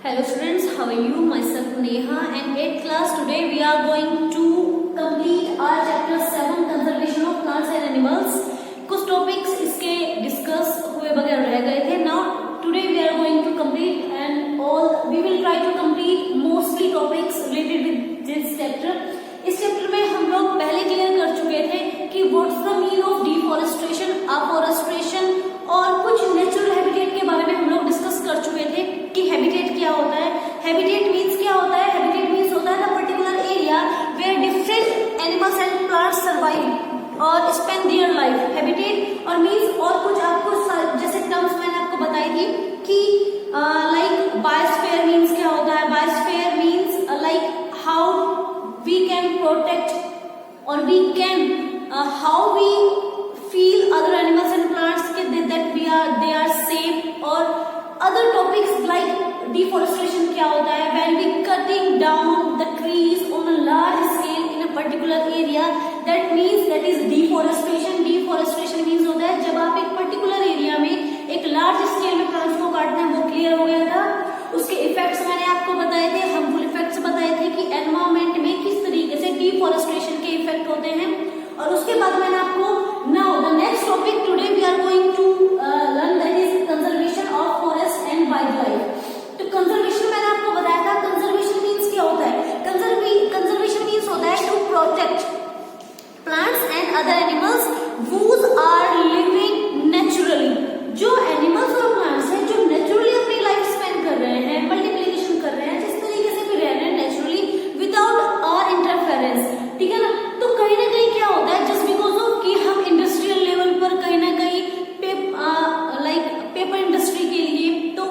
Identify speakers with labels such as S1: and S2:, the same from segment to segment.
S1: Hello students, how are you? Myself Neha and 8th class. Today we are going to complete our chapter 7 conservation of plants and animals. कुछ topics इसके discuss हुए बगैर रह गए थे. Now today we are going to complete and all we will try to complete mostly topics related with this chapter. इस chapter में हम लोग पहले clear कर चुके थे कि what's the mean of deforestation, afforestation और कुछ नेचुरल हैबिटेट के बारे में हम लोग डिस्कस कर चुके थे कि हैबिटेट क्या होता है. हैबिटेट मींस क्या होता है? हैबिटेट मींस होता है the particular area where different animals and plants survive और स्पेंड देयर लाइफ. हैबिटेट और मींस और कुछ आपको जैसे टर्म्स मैंने आपको बताई थी कि लाइक बायोस्फीयर मींस क्या होता है. Biosphere means like how we can protect और we can how we feel other animals and plants that they are safe. और other topics like deforestation क्या होता है, when we cutting down the trees on a large scale in a particular area, that means that is deforestation. Deforestation means होता है जब आप एक particular area में एक large scale में plants को काटते हैं. वो clear हो गया था. उसके effects मैंने आपको बताए थे, harmful effects बताए थे कि environment में किस तरीके से deforestation के effect होते हैं. और उसके बाद मैंने आपको now the next topic today we are going to learn that is conservation of forest and wildlife. तो conservation मैंने आपको बताया था. conservation means क्या होता है? conservation means होता है to protect plants and other animals whose are living naturally. जो animals और plants हैं जो naturally अपनी life spend कर रहे हैं, multiplication कर रहे हैं, जिस तरीके से भी रह रहे हैं naturally without our interference. ठीक है ना. तो कहीं ना कहीं क्या होता है जस्ट बिकॉज ऑफ कि हम इंडस्ट्रियल लेवल पर कहीं ना कहीं पेपर इंडस्ट्री के लिए तो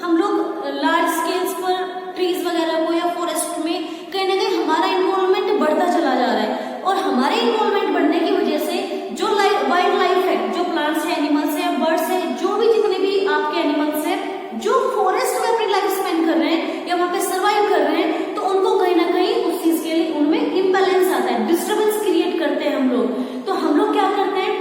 S1: हम लोग लार्ज स्केल्स पर ट्रीज वगैरह को या फॉरेस्ट में कहीं ना कहीं हमारा इन्वॉल्वमेंट बढ़ता चला जा रहा है. और हमारे इन्वॉल्वमेंट बढ़ने की वजह से जो वाइल्ड लाइफ है, जो प्लांट्स है, एनिमल्स है, बर्ड्स है, जो भी जितने भी आपके एनिमल्स है जो फॉरेस्ट में अपनी लाइफ स्पेंड कर रहे हैं या वहां पे सर्वाइव कर रहे हैं, तो उनको कहीं ना कहीं उस चीज के लिए उनमें इम्बैलेंस आता है, डिस्टर्बेंस क्रिएट करते हैं हम लोग. तो हम लोग क्या करते हैं?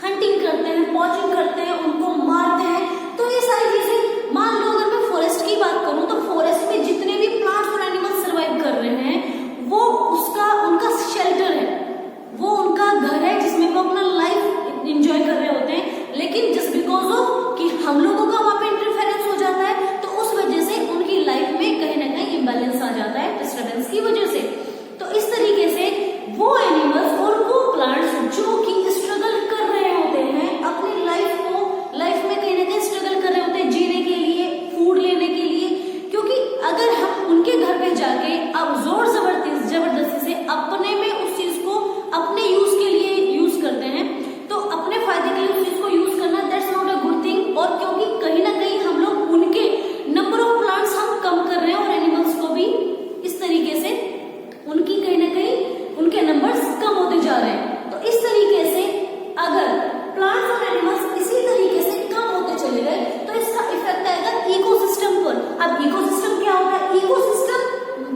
S1: हंटिंग करते हैं, पॉचिंग करते हैं, उनको मारते हैं. तो ये सारी चीजें, मान लो अगर मैं फॉरेस्ट की बात करूं तो फॉरेस्ट में जितने भी प्लांट्स और एनिमल्स सर्वाइव कर रहे हैं वो उनका शेल्टर है, वो उनका घर है जिसमें वो अपना लाइफ एंजॉय कर रहे होते हैं. लेकिन जस्ट बिकॉज ऑफ कि हम लोगों का वहां पे इंटरफेरेंस हो जाता है तो उस वजह से उनकी लाइफ में कहीं ना कहीं इम्बैलेंस आ जाता है डिस्टर्बेंस की वजह से. तो इस तरीके से वो एनिमल्स और वो प्लांट्स जो कि स्ट्रगल कर रहे होते हैं अपनी लाइफ में कहीं ना कहीं स्ट्रगल कर रहे होते हैं जीने के लिए, फूड लेने के लिए. क्योंकि अगर हम उनके घर पे जाके अब जोर जबरदस्ती से अपने में उस चीज को अपने यूज के लिए यूज करते हैं तो अपने फायदे के लिए उस चीज को यूज करना that's not a good thing. और क्योंकि कहीं ना कहीं हम लोग उनके नंबर ऑफ प्लांट्स हम कम कर रहे हैं और एनिमल्स को भी इस तरीके से उनकी कहीं ना कहीं उनके नंबर्स कम होते जा रहे हैं. तो इस तरीके से अगर प्लांट्स और एनिमल्स इसी तरीके से कम होते चले गए तो इसका इफेक्ट आएगा इकोसिस्टम पर. अब इकोसिस्टम क्या होता है? इकोसिस्टम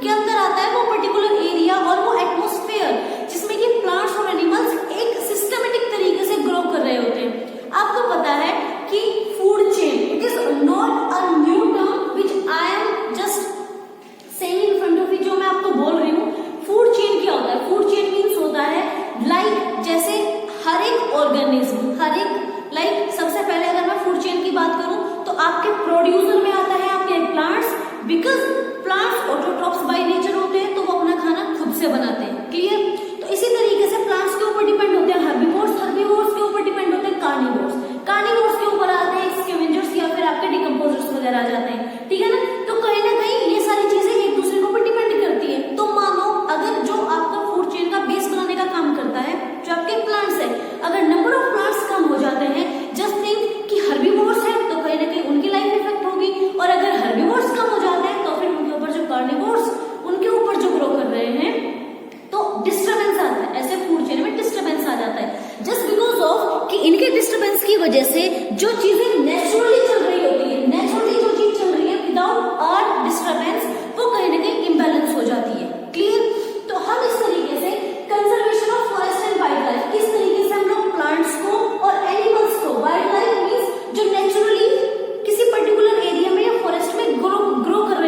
S1: के अंदर आता है वो पर्टिकुलर एरिया और वो एटमॉस्फेयर जिसमें कि प्लांट्स और एनिमल्स एक सिस्टमेटिक तरीके से ग्रो कर रहे होते हैं. आपको पता है कि food chain it is not a new term which I am just saying in front of you. जो मैं आपको बोल रही हूँ फूड चेन क्या होता है? फूड चेन मीन्स होता है लाइक जैसे हर एक ऑर्गेनिज्म, हर एक लाइक सबसे पहले अगर मैं फूड चेन की बात करूं तो आपके प्रोड्यूसर में आता है आपके plants. Because plants autotrophs by nature होते हैं तो वो अपना खाना खुद से बनाते हैं. क्लियर. तो इसी तरीके से प्लांट्स के ऊपर डिपेंड होते हैं हर्बीवोर्स के ऊपर डिपेंड होते हैं कार्निवोर्स के ऊपर आते हैं स्कैवेंजर्स या फिर आपके डिकम्पोजर्स वगैरह आ जाते हैं. ठीक है ना. तो कहीं ना कहीं ये सारी चीजें एक दूसरे के ऊपर डिपेंड करती है. तो मानो अगर जो आपका फूड चेन का बेस बनाने का काम करता है जो आपके प्लांट्स है, अगर नंबर ऑफ प्लांट्स कम हो जाते हैं जस्ट थिंक कि हर्बीवोर्स है तो कहीं ना कहीं उनकी लाइफ इफेक्ट होगी. और अगर हर्बीवोर्स कम हो जाते हैं तो फिर उनके ऊपर जो कार्निवोर्स उनके ऊपर जो ग्रो कर रहे हैं तो डिस्टर्बेंस आता है. ऐसे फूड चेन में डिस्टर्बेंस आ जाता है जस्ट बिकॉज ऑफ कि इनके डिस्टर्बेंस की वजह से जो चीजें नेचुरली चल रही होती है, नेचुरली जो चीज चल रही है विदाउट आर डिस्टर्बेंस वो कहीं ना कहीं इम्बैलेंस हो जाती है. क्लियर. तो हम इस तरीके से conservation of forest and wild life किस तरीके से हम लोग प्लांट्स को और एनिमल्स को, वाइल्ड लाइफ मीन्स जो नेचुरली किसी पर्टिकुलर एरिया में या फॉरेस्ट में ग्रो कर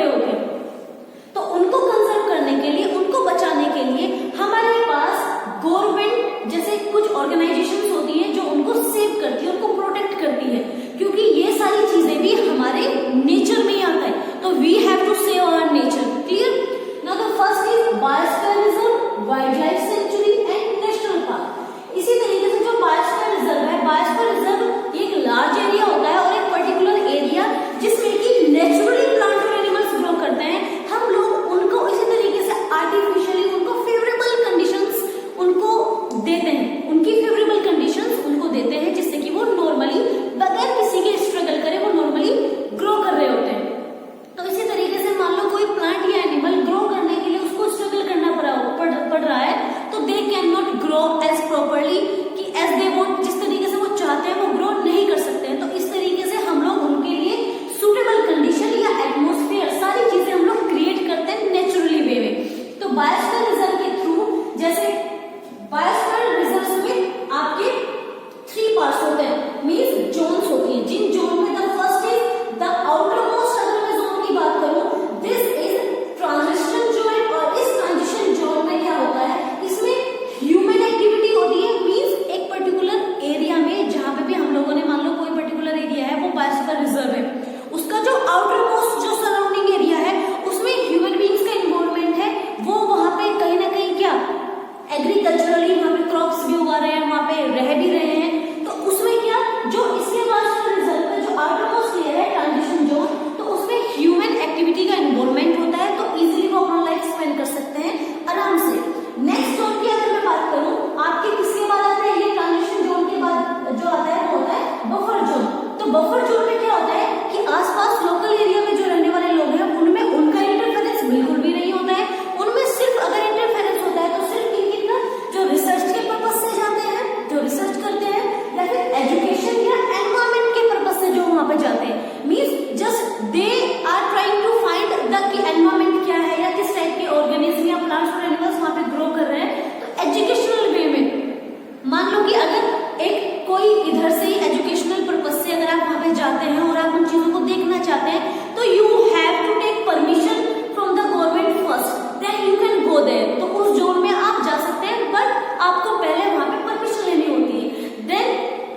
S1: कि अगर एक कोई इधर से एजुकेशनल पर्पज से अगर आप वहां पे जाते हैं और आप उन चीजों को देखना चाहते हैं तो you have to take permission from the government first, then you can go there. तो उस जोन में आप जा सकते हैं, बट आपको पहले वहां पे परमिशन लेनी होती है। देन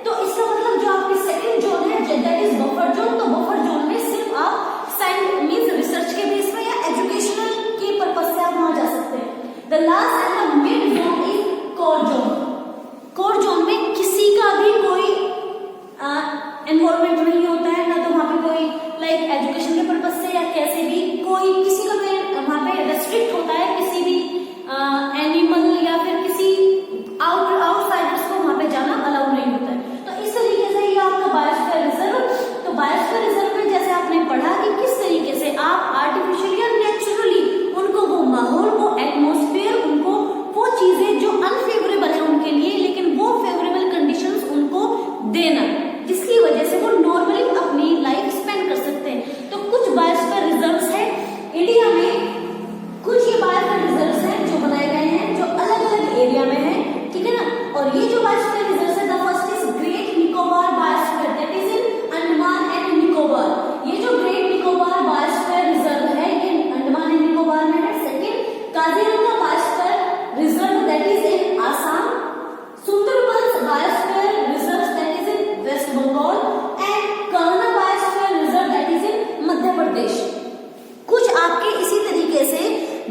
S1: तो इसका मतलब जो आपकी सेकंड जोन है दैट इज बफर जोन। तो बफर जोन में सिर्फ आप साइंस मींस रिसर्च के बेस पे या एजुकेशनल के पर्पज से आप वहां जा सकते हैं। The last and the mid zone is core zone. Core zone में किसी का भी कोई इन्वॉल्वमेंट नहीं होता है, ना तो वहां पे कोई लाइक एजुकेशन के पर्पज से या कैसे भी कोई किसी का वहां पे रेस्ट्रिक्ट होता है किसी भी एनिमल या फिर किसी आउटसाइडर्स को वहां पे जाना अलाउ नहीं होता है। तो इस तरीके से ये आपका बायोस्फीयर रिजर्व। तो बायोस्फीयर रिजर्व में जैसे आपने पढ़ा कि किस तरीके से आप आर्टिफिशियली या नेचुरली उनको वो माहौल, वो एटमॉस्फेयर, उनको वो चीजें जो अनफेवरेबल है उनके लिए, लेकिन वो फेवरेबल कंडीशंस उनको देना, जिसकी वजह से वो नॉर्मली अपनी लाइफ स्पेंड कर सकते हैं। तो कुछ बायोस्फीयर रिजर्व्स है इंडिया में, कुछ ये बायोस्फीयर रिजर्व्स हैं जो बनाए गए हैं जो अलग अलग एरिया में है, ठीक है ना। और ये जो बायोस्फीयर रिजर्व्स है, the first is great Nicobar biosphere, that is in Andaman and Nicobar. ये जो ग्रेट निकोबार बायोस्फीयर रिजर्व है ये अंडमान एंड निकोबार में है। Second Kaziranga biosphere reserve, that is in Assam. Sundarbans biosphere reserve, that is in waste Bengal. And कर्ना biosphere reserve, that is in Madhya Pradesh. कुछ आपके इसी तरीके से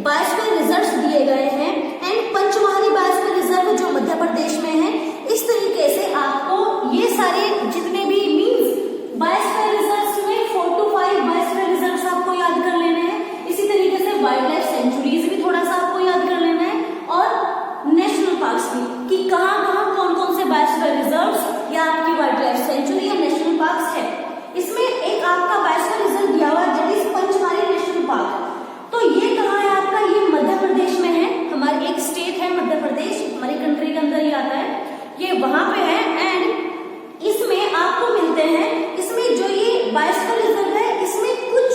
S1: बायोस्फीयर रिजर्व्स दिए गए हैं। एंड पंचमहाली बायोस्फीयर रिजर्व जो मध्य प्रदेश में है। इस तरीके से आपको ये सारे जितने भी मींस बायोस्फीयर रिजर्व्स में 4 to 5 बायोस्फीयर रिजर्व्स आपको याद कर लेने हैं। इसी तरीके से वाइल्ड लाइफ सेंचुरीज भी थोड़ा सा आपको याद कर लेना है, और नेशनल पार्क्स भी कि कहाँ कहाँ कौन कौन से बायोस्फीयर रिजर्व्स या आपकी वाइल्ड लाइफ सेंचुरी या नेशनल पार्क्स है। इसमें एक आपका बायोस्फीयर रिजर्व दिया हुआ है, दैट इज पंचमहाली नेशनल पार्क। तो ये कहाँ है आपका, ये मध्य प्रदेश में है। हमारी एक स्टेट है मध्य प्रदेश, हमारी कंट्री के अंदर ही आता है, ये वहां पे है। एंड इसमें आपको मिलते हैं, इसमें जो ये बायोस्फीयर रिजर्व है इसमें कुछ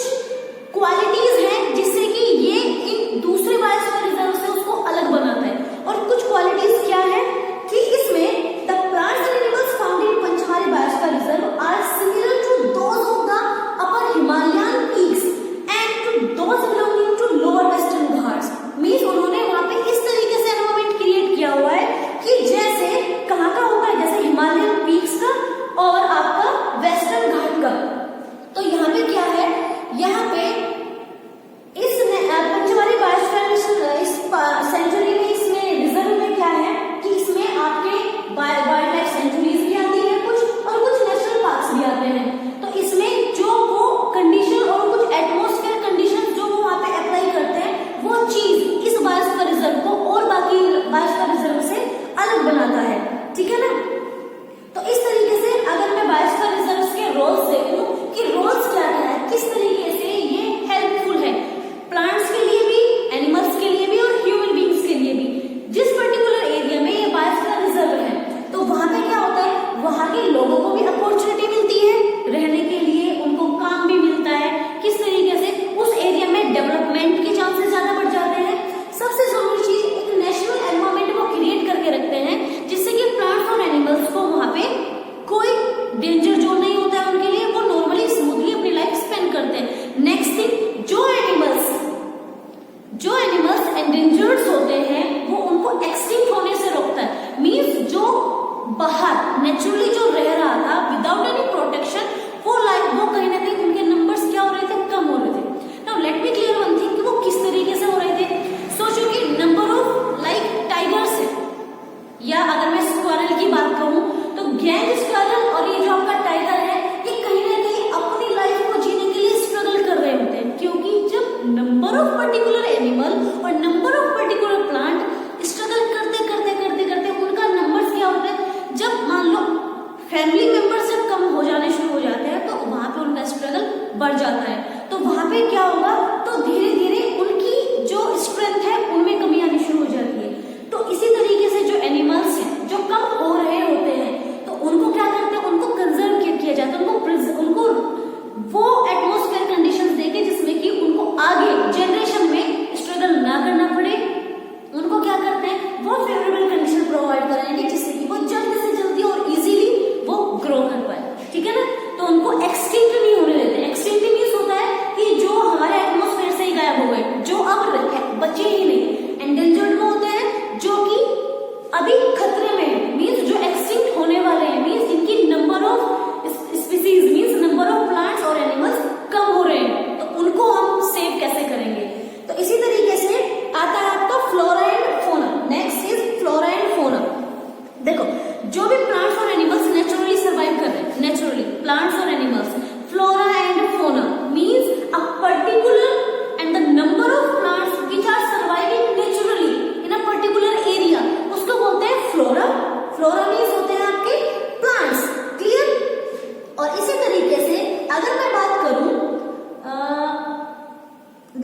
S1: क्वालिटीज हैं जिससे कि ये इन दूसरे बायोस्फीयर रिजर्व से उसको अलग बनाता है। और कुछ क्वालिटीज क्या है कि इसमें the plants and animals found in Pachmarhi biosphere reserve are similar to those of the upper Himalayan peaks and to those belonging to lower western Ghats. Means उन्होंने वहां पे इस तरीके से एनवायरनमेंट क्रिएट किया हुआ है कि जैसे कहाँ का होता है, जैसे हिमालयन पीक्स का और आपका वेस्टर्न घाट का। तो यहाँ पे क्या है, यहाँ पे इस पंचमहाली बायोस्फीयर इस सेंचुरी में, इसमें रिजर्व में क्या है कि इसमें आपके वाइल्ड लाइफ सेंचुरीज भी आती है कुछ, और कुछ नेशनल पार्क्स भी आते हैं। तो इसमें जो वो कंडीशन और कुछ एटमॉस्फेयर कंडीशन जो वो वहां पे अप्लाई करते हैं, वो चीज इस बायोस्फीयर रिजर्व को और बाकी बायोस्फीयर रिजर्व से अलग बनाता है, ठीक है ना। तो इस तरीके से अगर मैं बायोस्फीयर रिजर्व के रोल्स देखूं कि रोल्स क्या क्या है, किस तरीके से ये हेल्पफुल है प्लांट्स के लिए भी, एनिमल्स के लिए भी और ह्यूमन बींग्स के लिए भी। जिस पर्टिकुलर एरिया में ये बायोस्फीयर रिजर्व है तो वहां पे क्या होता है, वहां के लोगों को भी अपॉर्चुनिटी मिलती है रहने के लिए, उनको काम भी मिलता है। किस तरीके से उस एरिया में डेवलपमेंट के चांसेस ज्यादा बढ़ जाते हैं। सबसे जरूरी चीज एक नेशनल एनवायरनमेंट वो क्रिएट करके रखते हैं जिससे कि प्लांट्स और एनिमल्स को वहां पे कोई डेंजर जोन नहीं होता है उनके लिए, वो नॉर्मली स्मूथली अपनी लाइफ स्पेंड करते हैं। नेक्स्ट थिंग, जो एनिमल्स एंडेंजर्ड होते हैं वो उनको एक्सटिंक्ट होने से रोकता है। मींस जो बाहर नेचुरली जो रह रहा था विदाउट एनी प्रोटेक्शन, वो लाइफ वो कहीं ना कहीं उनके नंबर्स क्या हो रहे थे, कम हो रहे थे। Now let me clear one thing कि वो किस तरीके से हो रहे थे। सोचो कि नंबर ऑफ लाइक टाइगर्स है, या अगर मैं स्क्वारल की बात करूं तो गैंग स्क्वारल और ये जो आपका टाइगर है ये कहीं ना कहीं अपनी लाइफ को जीने के लिए स्ट्रगल कर रहे होते हैं, क्योंकि जब नंबर ऑफ पर्टिकुलर एनिमल और number of particular plant struggle करते करते करते करते उनका नंबर्स क्या होता है, जब मान लो फैमिली मेंबर्स जब कम हो जाने शुरू हो जाते हैं तो वहां पे उनका स्ट्रगल बढ़ जाता है। तो वहां पे क्या होगा, तो धीरे धीरे उनकी जो स्ट्रेंथ है उनमें कमी आनी शुरू हो जाती है। तो इसी तरीके से जो एनिमल्स हैं जो कम हो रहे होते हैं तो उनको क्या करते हैं, उनको कंजर्व किया जाता है, उनको वो एटमॉस्फेयर कंडीशंस देके जिसमें कि उनको आगे जनरेशन में स्ट्रगल ना करना पड़े। उनको क्या करते हैं, वो फेवरेबल कंडीशन प्रोवाइड कराएंगे जिससे कि वो जल्द से plants or animals. Flora and fauna means a particular and the number of plants which are surviving naturally in a particular area, उसको बोलते हैं flora. Flora means होते हैं आपके plants. Clear? और इसी तरीके से अगर मैं बात करूं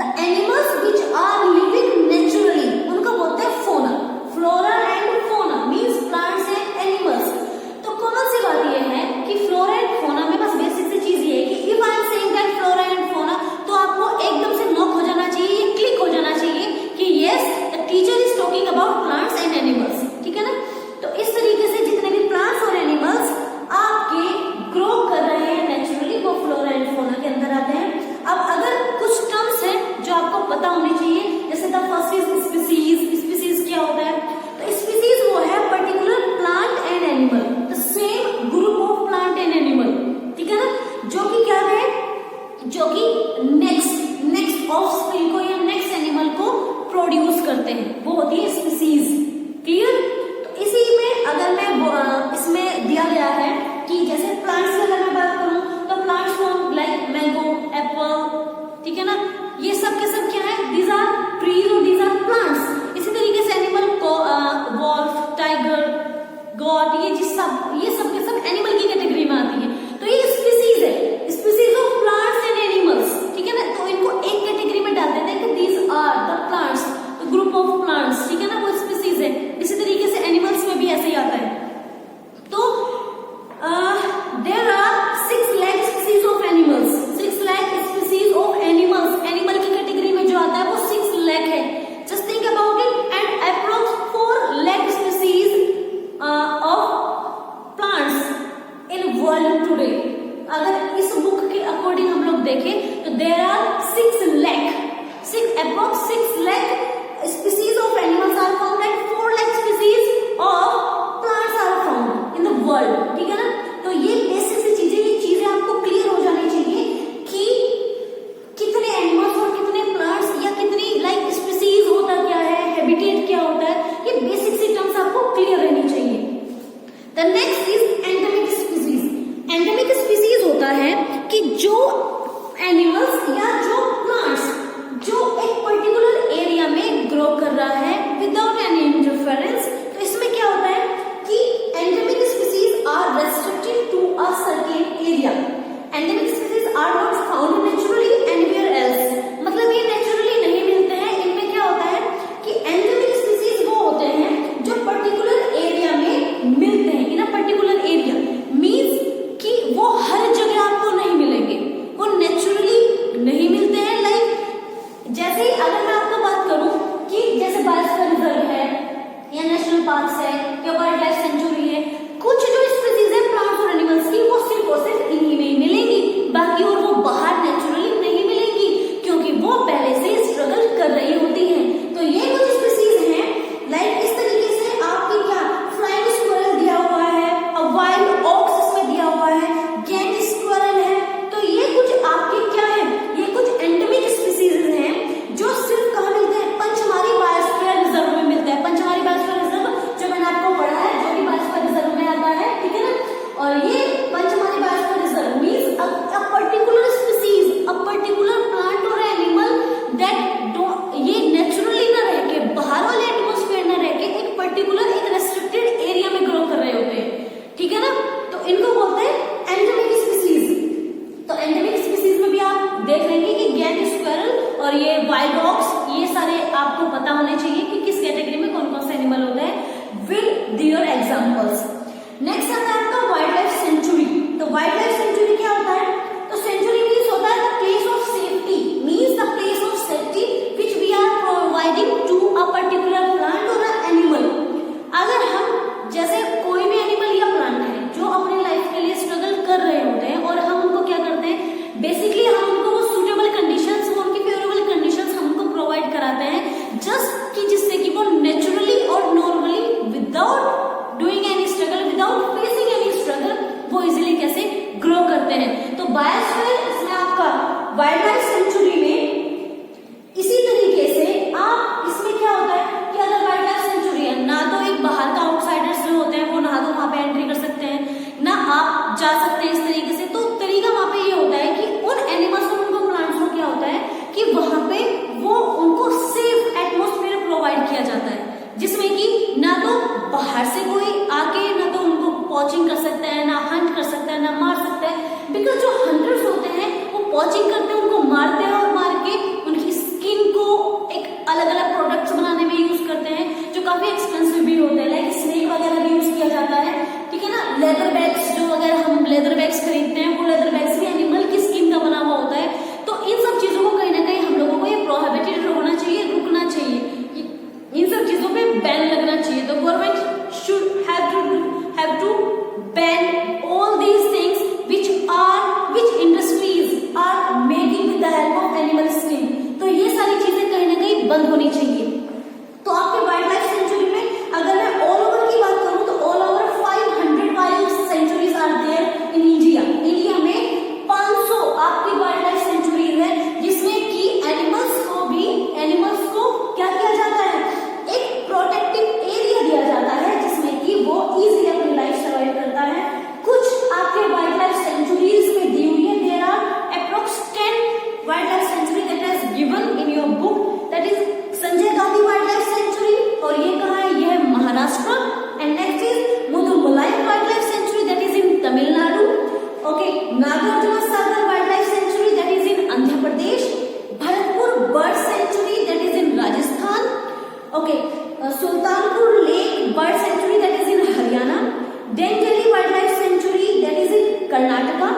S1: the animals which are living naturally, उनको बोलते हैं fauna. Flora and fauna means plants and animals. तो कॉमन सी बात ये है कि flora and fauna में बस बेसिक सी चीज ये है कि if I am saying that flora and fauna, तो आपको एकदम से नॉक हो जाना चाहिए, क्लिक हो जाना चाहिए कि yes, the teacher is talking about plants and animals. ठीक है ना? तो इस तरीके से जितने भी plants और animals आपके ग्रो कर रहे हैं नेचुरली, वो फ्लोरा एंड फौना के अंदर आते हैं. अब अगर कुछ टर्म्स हैं जो आपको पता होने चाहिए, जैसे the first is species. Species क्या होता है? तो स्पीसीज वो है particular plant and animal, the same group of plant and animal. ठीक है ना? जो कि क्या है, जो कि नेक्स्ट ऑफस्प्रिंग को या नेक्स्ट एनिमल को प्रोड्यूस करते हैं, वो होती है स्पीसीज. क्लियर? तो इसी में अगर मैं इसमें दिया गया है कि जैसे प्लांट्स की अगर मैं बात करूं तो plants form like mango, Apple. ठीक है ना? ये सब के सब क्या है? दीज आर ट्रीज और दीज आर प्लांट्स. इसी तरीके से एनिमल को वॉल्फ, टाइगर, गॉट, ये सब के सब एनिमल की कैटेगरी में आती है. तो ये स्पीसीज है, species of plants and animals. ठीक है ना? तो इनको एक कैटेगरी में डाल देते हैं कि these are the plants, the group of plants. ठीक है ना? वो स्पीसीज है. इसी तरीके से एनिमल्स में भी ऐसे ही आता है. तो there are 6 lakh species of animals. 6 lakh species of animals. Animal की कैटेगरी में जो आता है वो 6 lakh है. Just think about it. And approx 4 lakh species of plants in world today. अगर इस बुक के अकॉर्डिंग हम लोग देखें तो there are 6 lakh. Approx 6 lakh species of animals are found and 4 lakh species of plants are found in the world. ठीक है ना? तो ये बेसिक सी चीजें, ये चीजें आपको क्लियर हो जानी चाहिए कि कितने एनिमल्स और कितने प्लांट्स या कितनी लाइक स्पीसीज होता क्या है, हैबिटेट क्या होता है, ये बेसिक सी टर्म्स आपको क्लियर रहनी चाहिए. The next is endemic species. Endemic species होता है कि जो एनिमल्स या जो प्लांट्स जो एक पर्टिकुलर एरिया में ग्रो कर रहा है विदाउट एनी इंटरफेरेंस. तो इसमें क्या होता है कि endemic species are restricted to a certain area. Endemic species are not found naturally anywhere else. मतलब ये नेचुरली नहीं मिलते हैं. इनमें क्या होता है कि एंडेमिक स्पीसीज वो होते हैं जो पर्टिकुलर एरिया में मिलते हैं. इन अ पर्टिकुलर एरिया मींस कि वो हर जगह आपको नहीं मिलेंगे, वो नेचुरली नहीं मिलते हैं. लाइक जैसे अगर मैं आपको बात करूं कि जैसे बायोस्फीयर रिजर्व है या नेशनल पार्क्स है या वाइल्ड लाइफ सेंचुरी है, कुछ जो स्पीसीज है प्लांट्स और एनिमल्स की वो सिर्फ और सिर्फ इन्हीं में ही मिलेंगी, बाकी और वो बाहर नेचुरली नहीं मिलेंगी क्योंकि वो पहले से स्ट्रगल कर रही होती हैं. तो ये कुछ स्पीसीज हैं लाइक इस तरीके से आपकी क्या फ्लाइंग स्क्विरल दिया हुआ है, वाइल्ड ऑक्स इसमें दिया हुआ है, गेंट स्क्विरल है. तो ये कुछ आपके क्या है, ये कुछ एंडेमिक स्पीसीज हैं जो सिर्फ कहाँ मिलते हैं? पंचमारी बायोस्फीयर रिजर्व में मिलता है. पंचमारी बायोस्फीयर रिजर्व जो मैंने आपको पढ़ा है, जो भी बायोस्फीयर रिजर्व में आता है. ठीक है ना? और ये Pachmarhi biosphere reserve means a particular species, a particular plant और एनिमल दैट ये नेचुरली ना रह के, बाहर वाले एटमॉस्फेयर ना रह के एक पर्टिकुलर एक रेस्ट्रिक्टेड एरिया में ग्रो कर रहे होते हैं. ठीक है ना? तो इनको बोलते हैं एंडेमिक स्पीसीज. तो एंडेमिक स्पीसीज में भी आप देख लेंगे कि गेंट स्क्विरल और ये वाइल्ड ऑक्स, ये सारे आपको पता होने चाहिए कि किस कैटेगरी में कौन कौन से एनिमल होते हैं विद देयर एग्जांपल्स. नेक्स्ट आता है आपका वाइल्ड लाइफ सेंचुरी. तो वाइल्ड लाइफ सेंचुरी क्या होता है? तो सेंचुरी मींस होता है the place of safety, means the place of safety which we are providing to a particular plant और एनिमल. अगर हम जैसे कोई भी एनिमल या प्लांट है जो अपने लाइफ के लिए स्ट्रगल कर रहे होते हैं और हम उनको क्या करते हैं, बेसिकली हम उनको वो सूटेबल कंडीशंस, वो उनकी फेवरेबल कंडीशंस हम उनको प्रोवाइड कराते हैं जस्ट कि जिससे कि वो नेचुरली और normally without doing any struggle, without facing any struggle, वो इजीली कैसे ग्रो करते हैं. तो बायोस्फीयर इसमें आपका वाइल्ड लाइफ सेंचुरी में इसी तरीके से आप इसमें क्या होता है कि अगर वाइल्ड लाइफ सेंचुरी है ना तो एक बाहर का आउटसाइडर्स जो होते हैं वो ना तो वहां पे एंट्री कर सकते हैं ना आप जा सकते हैं इस तरीके से. तो पॉचिंग कर सकता है, ना हंट कर सकता है, ना मार सकता है। बिकॉज जो हंटर्स होते हैं वो पॉचिंग करते हैं, उनको मारते हैं और मार के उनकी स्किन को एक अलग अलग प्रोडक्ट्स बनाने में यूज करते हैं, जो काफी एक्सपेंसिव भी होते हैं। लाइक स्नेक वगैरह भी यूज किया जाता है, ठीक है ना। लेदर बैग्स जो वगैरह हम लेदर बैग्स खरीदते हैं, वो लेदर बैग्स भी एनिमल की स्किन का बना हुआ होता है। तो इन सब चीजों को कहीं ना कहीं हम लोगों को ये प्रोहिबिटेड होना चाहिए, रुकना चाहिए, इन सब चीजों पे बैन लगना चाहिए। तो government should have to ban all these things which industries are making with the help of animal skin। तो ये सारी चीजें कहीं ना कहीं बंद होनी चाहिए। तो आपके वाइल्ड लाइफ सेंचुरी में अगर मैं ऑल ओवर की बात करूं तो all over 500 wild sanctuaries are there in India. India में 500 आपकी वाइल्ड लाइफ सेंचुरीज है, जिसमें कि एनिमल्स को क्या किया जाता है, एक प्रोटेक्टिव एरिया दिया जाता है, जिसमें कि वो इजीली अपनी लाइफ सर्वाइव करता है। कुछ आपके वाइल्ड लाइफ सेंचुरीज में दी हुई है। There are approx 10 wild life sanctuary that is given in your book, that is Sanjay Gandhi wild life sanctuary, और ये कहाँ है, ये है Maharashtra. And next is Mudumalai wild life sanctuary that is in Tamil Nadu. Okay, Nagarjuna Sagar wild life sanctuary that is in Andhra Pradesh. Bharatpur bird sanctuary that is in Rajasthan. Okay, Sultanpur lake bird sanctuary that is in Haryana. डेंजली wild life sanctuary that is in Karnataka.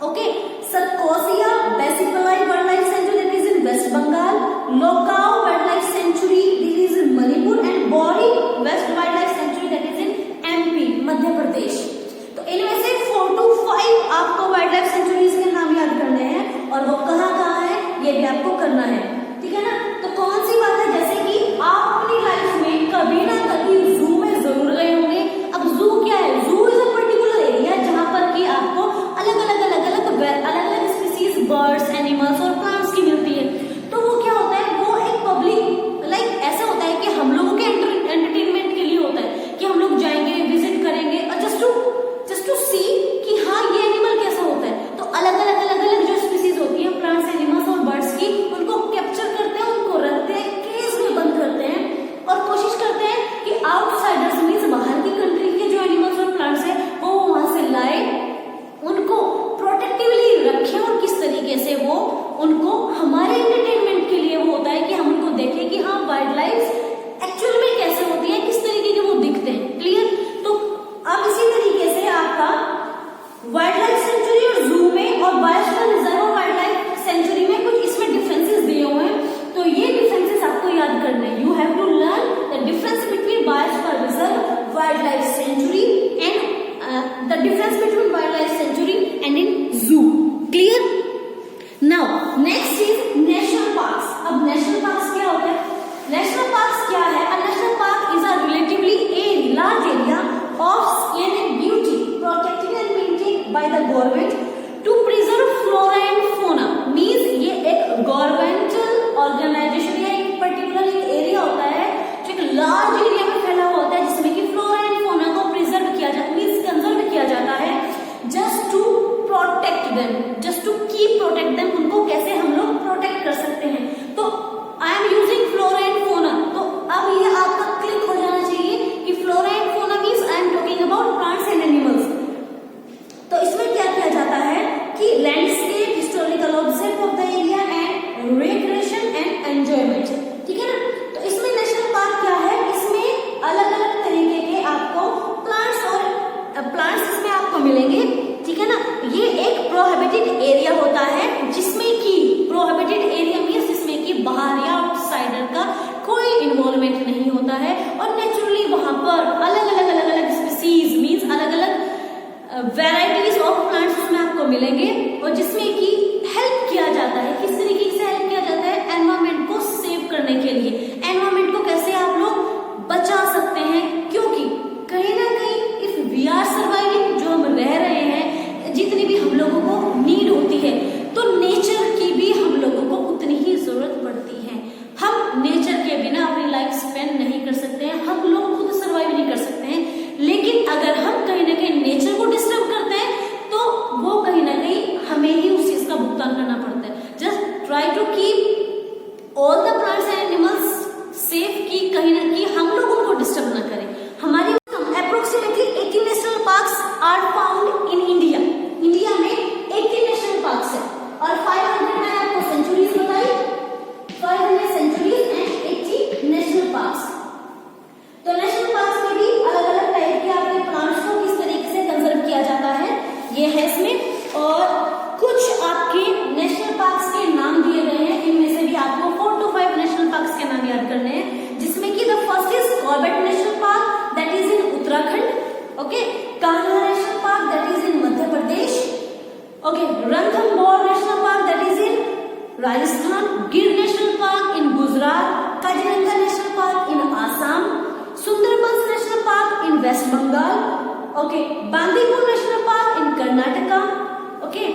S1: Okay, Satkosia बेसिकलाई wild life sanctuary that is in waste Bengal. लोकाव wild life sanctuary that is in Manipur. And Bori west wild life sanctuary that is in MP, Madhya Pradesh. तो इनमें से 4 to 5 आपको wild life centuries के नाम याद करने हैं, और वो कहाँ कहाँ है ये भी आपको करना है, ठीक है ना। तो कौन सी बात है, जैसे कि आप अपनी लाइफ में कभी ना कभी जू में जरूर गए होंगे। अब जू क्या है, जू इज अ पर्टिकुलर एरिया जहां पर कि आपको अलग अलग स्पीसीज बर्ड्स, एनिमल्स और प्लांट्स की मिलती है। तो वो क्या होता है, वो एक पब्लिक लाइक ऐसा होता है कि हम लोगों के एंटरटेनमेंट के लिए होता है कि हम लोग जाएंगे, विजिट करेंगे, और जस्ट टू सी कि हाँ ये एनिमल कैसा होता है। तो अलग अलग जो स्पीसीज होती है प्लांट्स, एनिमल्स और बर्ड्स की, उनको कैप्चर करते हैं, उनको रखते हैं, केज में बंद करते हैं, और कोशिश करते हैं कि आउटसाइडर्स मींस बाहर की कंट्री के जो एनिमल्स और प्लांट्स है वो वहां से लाए, उनको प्रोटेक्टिवली रखें, और किस तरीके से वो उनको हमारे एंटरटेनमेंट के लिए वो होता है कि हम उनको देखें कि हाँ वाइल्ड लाइफ एक्चुअल में कैसे होती है, किस तरीके के वो दिखते हैं। क्लियर। तो अब इसी तरीके से आपका वाइल्ड लाइफ सेंचुरी और जू में और बायोस्फीयर रिजर्व और वाइल्ड लाइफ सेंचुरी में कुछ इसमें डिफरेंसेस दिए हुए हैं। तो ये डिफरेंसेस आपको याद करने हैं। You have to learn the difference between biosphere reserve, wild life sanctuary and the difference between wild life sanctuary and in zoo. Clear. Now next is national parks. अब नेशनल पार्क्स क्या होता है, national parks क्या है, a national park is a relatively a large area of scale and beauty protected and maintained by the government to preserve flora and fauna। means ये एक governmental organisation या एक particular एक एरिया होता है जो एक लार्ज एरिया में फैला हुआ होता है, जिसमें कि फ्लोरा एंड फोना को प्रिजर्व किया जाता, मींस कंजर्व किया जाता है, just to protect them, just to keep protect them. उनको कैसे हम लोग प्रोटेक्ट कर सकते हैं। तो I am using flora and fauna. तो अब ये आपका क्लिक हो जाना चाहिए कि फ्लोरा एंड फोना means I am talking about plants and animals. तो इसमें क्या किया जाता है कि landscape, historical object of the area and recreation and enjoyment, ठीक है ना। तो इसमें नेशनल पार्क क्या है, इसमें अलग अलग तरीके के आपको प्लांट्स इसमें आपको मिलेंगे, ठीक है ना। ये एक प्रोहिबिटेड एरिया होता है, जिसमें कि प्रोहिबिटेड एरिया मींस जिसमें कि बाहर या आउटसाइडर का कोई इन्वॉल्वमेंट नहीं होता है, और नेचुरली वहां पर अलग अलग स्पीसीज मींस अलग अलग वेराइटीज ऑफ प्लांट्स उसमें आपको मिलेंगे, और जिसमें कि हेल्प किया जाता है। किस तरीके से हेल्प किया जाता है, एनवायरमेंट को सेव करने के लिए। एनवायरमेंट को कैसे आप लोग बचा सकते हैं, क्योंकि कहीं ना कहीं इफ वी आर सर्वाइविंग, जो हम रह रहे हैं, जितनी भी हम लोगों को नीड होती है, तो नेचर की भी हम लोगों को उतनी ही जरूरत पड़ती है। हम नेचर के बिना अपनी लाइफ स्पेंड नहीं कर सकते हैं, हम लोग खुद सर्वाइव नहीं कर सकते हैं। लेकिन अगर हम कहीं ना कहीं नेचर को डिस्टर्ब करते हैं, तो वो कहीं ना कहीं हमें ही उसी are found in India. India में 80 नेशनल पार्क्स है और 500 मैंने आपको सेंचुरीज बताई, 500 सेंचुरीज एंड 80 नेशनल पार्क्स। तो नेशनल पार्क्स में भी अलग अलग टाइप के आपके प्लांट्स को किस तरीके से कंजर्व किया जाता है ये है इसमें। और कुछ आपके नेशनल पार्क्स के नाम दिए गए हैं, इनमें से भी आपको 4 to 5 नेशनल पार्क्स के नाम याद करने हैं, जिसमें कि the first is Corbett national park that is in Uttarakhand, okay, Kanha national park that is in Madhya Pradesh, okay, Ranthambore national park that is in Rajasthan, Gir national park in Gujarat, Kaziranga national park in Assam, Sundarbans national park in waste Bengal, okay, Bandipur national park in Karnataka, okay,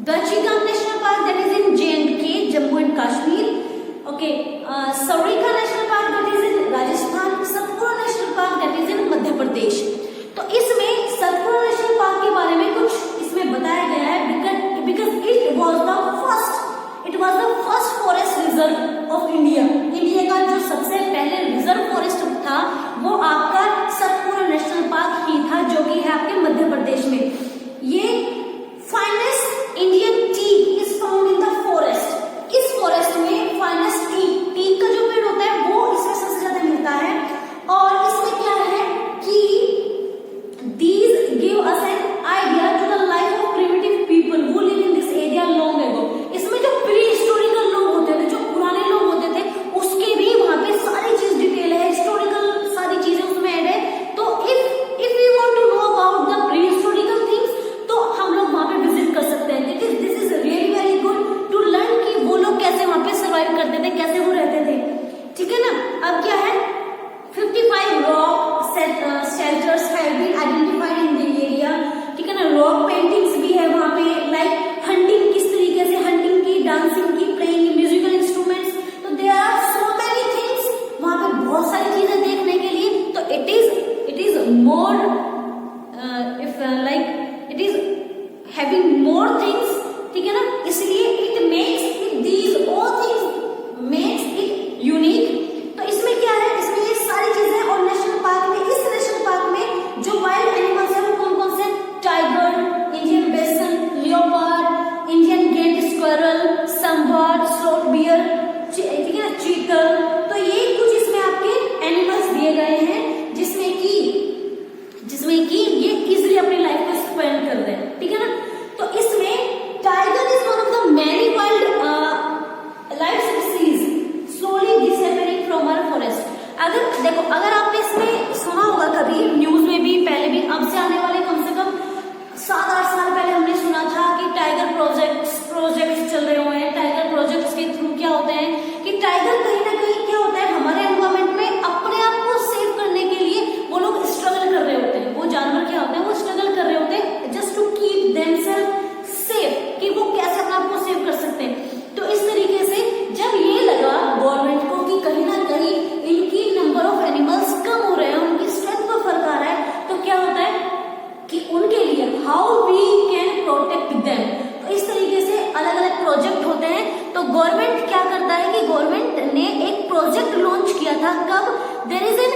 S1: Dachigam national park that is in J&K Jammu and Kashmir, okay, Sariska national park that is in Rajasthan, Satpura national park that is in Madhya Pradesh. तो इसमें Satpura national park के बारे में कुछ इसमें बताया गया है because it was the first forest reserve of India. India का जो सबसे पहले रिजर्व फॉरेस्ट था वो आपका सतपुरा नेशनल पार्क ही था, जो कि है आपके मध्य प्रदेश में। ये finest Indian teak is found in the forest. इस फॉरेस्ट में फाइनेस्ट टीक का जो पेड़ होता है वो इसमें सबसे ज्यादा मिलता है। और इसमें क्या है कि these give us an idea to the life of primitive people who live in this area long ago। इसमें जो प्री हिस्टोरिकल लोग होते थे, जो पुराने लोग होते थे, उसके भी वहां पे सारी चीज डिटेल है, हिस्टोरिकल सारी चीजें उसमें ऐड है। तो if you want to know about the pre historical things तो हम लोग वहां पे विजिट कर सकते हैं। This is really very good to learn कि वो लोग कैसे वहां पे सर्वाइव करते थे, कैसे वो रहते थे, ठीक है ना। अब क्या है, 55 rock shelters have been identified in the area, ठीक है ना। रॉक पेंटिंग्स भी है वहां पे, लाइक हंटिंग, किस तरीके से हंटिंग की, डांसिंग की, प्लेइंग म्यूजिकल इंस्ट्रूमेंट्स। तो there are so many things, वहां पे बहुत सारी चीजें देखने के लिए। तो it is more it is having more things, ठीक है ना, इसलिए it makes these all things makes it unique. तो इसमें क्या है, इसमें ये सारी चीजें। और नेशनल पार्क में, इस नेशनल पार्क में जो वाइल्ड एनिमल्स है वो कौन कौन से, tiger, Indian bison, leopard, Indian गेट स्क्वायरल, संबर्ड, स्लोथ बियर, ठीक है, चीतल। तो ये कुछ इसमें आपके एनिमल्स दिए गए हैं जिसमें कि ये इजिली अपनी लाइफ को स्पेंड कर रहे हैं, ठीक है ना। तो इसमें tiger is one of the many wild life species slowly disappearing from our forest. अगर देखो, अगर आपने इसमें सुना होगा कभी न्यूज में भी, पहले भी, अब से आने वाले कम से कम 7-8 साल पहले हमने सुना था कि टाइगर प्रोजेक्ट्स चल रहे हुए हैं। टाइगर प्रोजेक्ट्स के थ्रू क्या होते हैं कि टाइगर कहीं ना कहीं क्या होता है, हमारे एनवायरमेंट में अपने आप को सेव करने के लिए वो लोग स्ट्रगल कर रहे होते हैं। वो जानवर क्या होते हैं, वो स्ट्रगल कर रहे होते हैं just to keep themself safe, कि वो कैसे अपने आप को सेव कर सकते हैं। तो इस तरीके से जब ये लगा गवर्नमेंट को कि कहीं ना कहीं इनकी नंबर ऑफ एनिमल्स कम हो रहे हैं, उनकी स्ट्रेंथ में फर्क आ रहा है, तो क्या होता है कि उनके लिए how we can protect them. तो इस तरीके से अलग अलग प्रोजेक्ट होते हैं। तो गवर्नमेंट क्या करता है कि गवर्नमेंट ने एक प्रोजेक्ट लॉन्च किया था, कब, देयर इज इन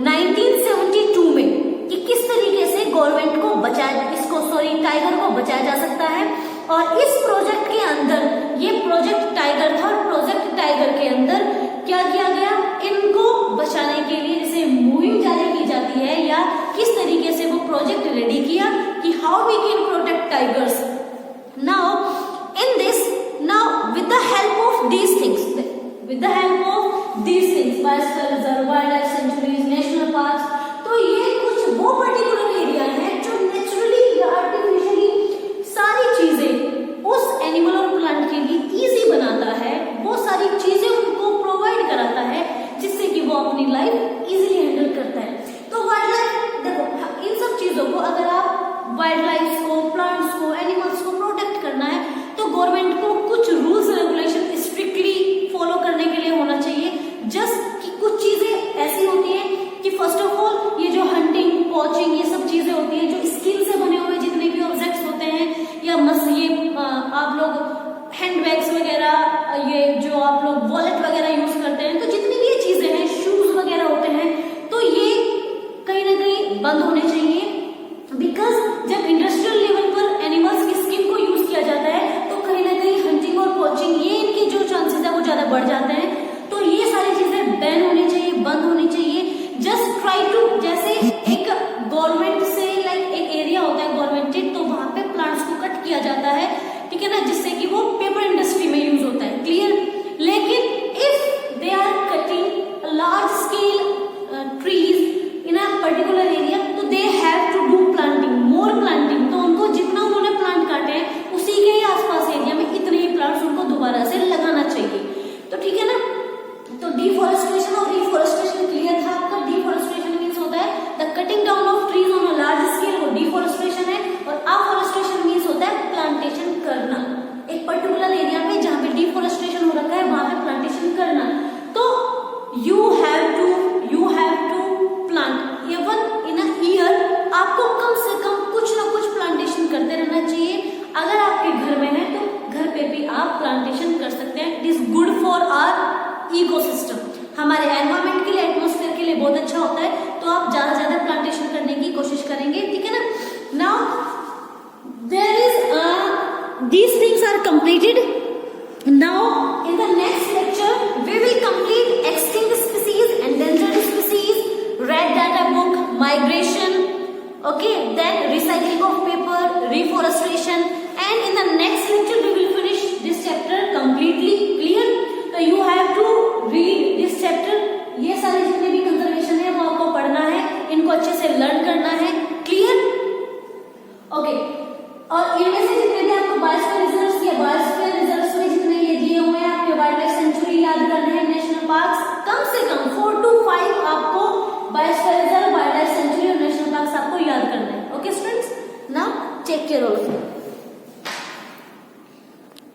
S1: 1972 में, कि किस तरीके से गवर्नमेंट को टाइगर को बचाया जा सकता है। और इस प्रोजेक्ट के अंदर, ये प्रोजेक्ट टाइगर था, और प्रोजेक्ट टाइगर के अंदर क्या किया गया, इनको बचाने के लिए जैसे मुहिम जारी की जाती है, या किस तरीके से वो प्रोजेक्ट रेडी किया कि how we can protect tigers. Now in this, now with the help of these things, biosphere reserve, wild life sanctuaries, national park, तो ये कुछ वो पर्टिकुलर एरिया है जो नेचुरली या आर्टिफिशियली सारी चीजें उस एनिमल और प्लांट के लिए इजी बनाता है, वो सारी चीजें उनको प्रोवाइड कराता है जिससे कि वो अपनी लाइफ इजीली हैंडल करता है। तो वाइल्ड लाइफ, देखो इन सब चीजों को अगर आप वाइल्ड लाइफ को, प्लांट्स को, एनिमल्स को प्रोटेक्ट करना है तो गवर्नमेंट को कुछ रूल्स रेगुलेशन स्ट्रिक्टली फॉलो करने के लिए होना चाहिए। जस्ट कि कुछ चीजें ऐसी होती हैं कि फर्स्ट ऑफ ऑल ये जो हंटिंग, वॉचिंग, ये सब चीजें होती हैं जो स्किल से बने हुए जितने भी ऑब्जेक्ट्स होते हैं, या ये आप लोग हैंड बैग्स वगैरह, ये जो आप लोग वॉलेट वगैरह यूज करते हैं, तो जितनी भी ये चीजें हैं, शूज वगैरह होते हैं, तो ये कहीं ना कहीं बंद होने चाहिए। Because completed. Now in the next lecture we will complete extinct species, endangered species, red data book, migration, okay, then recycling of paper, reforestation, and in the next lecture we will finish this chapter completely. Clear? So you have to read this chapter. ये सारे जितने भी conservation है वो आपको पढ़ना है, इनको अच्छे से लर्न करना है. क्लियर? ओके. और इनमें से जितने भी आपको बायोस्फीयर रिजर्व्स या बायोस्फीयर रिजर्व्स में जितने ये दिए हुए हैं, आपके वाइल्ड लाइफ सेंचुरी याद करने हैं, नेशनल पार्क्स, कम से कम 4 to 5 आपको biosphere reserve, wild life sanctuary और नेशनल पार्क्स आपको याद करना है. Okay students, now take care all of you.